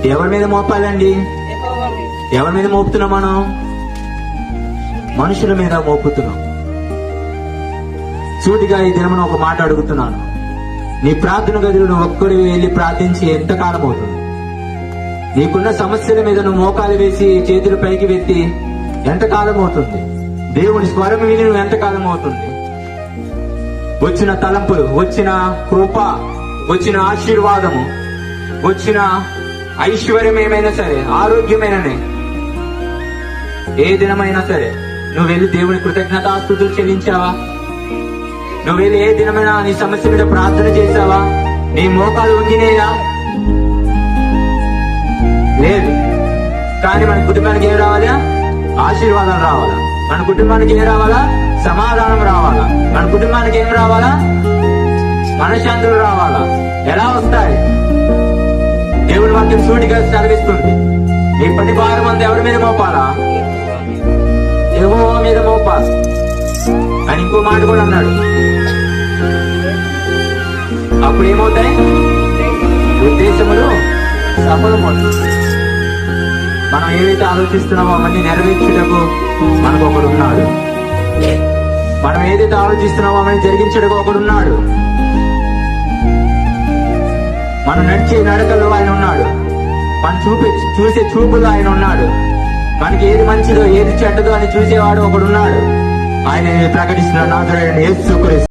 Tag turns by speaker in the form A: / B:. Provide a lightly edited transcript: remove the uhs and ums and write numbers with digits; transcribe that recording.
A: ఎవరి మీద మోపాలండి? ఎవరి మీద మోపుతున్నాం మనం? మనుషుల మీద మోపుతున్నాం. సూటిగా ఈ దినమున ఒక మాట అడుగుతున్నాను. నీ ప్రార్థన గదిలో నువ్వు ఒక్కడివి వెళ్ళి ప్రార్థించి ఎంతకాలం అవుతుంది? నీకున్న సమస్యల మీద నువ్వు మోకాలు వేసి చేతులు పైకి వెత్తి ఎంతకాలం అవుతుంది? దేవుని స్వరం విని నువ్వు ఎంతకాలం అవుతుంది? వచ్చిన తలంపులు, వచ్చిన కృప, వచ్చిన ఆశీర్వాదము, వచ్చిన ఐశ్వర్యం ఏమైనా సరే, ఆరోగ్యమైననే ఏ దినమైనా సరే నువ్వు వెళ్ళి దేవుని కృతజ్ఞతాస్తుతులు చెల్లించావా? నువ్వు వెళ్ళి ఏ దినమైనా నీ సమస్య మీద ప్రార్థన చేశావా? నీ మోకాలు వంగినేయా? లేదు. కానీ మన కుటుంబానికి ఏం రావాలా? ఆశీర్వాదాలు రావాలా? మన కుటుంబానికి ఏం రావాలా? సమాధానం రావాలా? మన కుటుంబానికి ఏం రావాలా? మనశ్శాంతులు రావాలా? ఎలా వస్తాయి? దేవుడి వాక్యం సూటిగా సెలవిస్తుంది. నీ పని భారం అంతా ఎవరి మీద మోపాలా? యెహోవా మీద మోపాలి అని ఇంకో మాట కూడా అన్నాడు. అప్పుడు ఏమవుతాయి? ఉద్దేశములు సఫలమవుతాయి. మనం ఏదైతే ఆలోచిస్తున్నామో అవన్నీ నెరవేర్చుటకు మనకు ఒకడున్నాడు. మనం ఏదైతే ఆలోచిస్తున్నామో అవన్నీ జరిగించడానికి ఒకడున్నాడు. మనం నడిచే నడకల్లో ఆయన ఉన్నాడు. మనం చూసే చూపులో ఆయన ఉన్నాడు. మనకి ఏది మంచిదో ఏది చెడ్డదో అని చూసేవాడు ఒకడున్నాడు. ఆయన ప్రకటిస్తున్నాడు. నాథుడైన యేసు క్రీస్తు.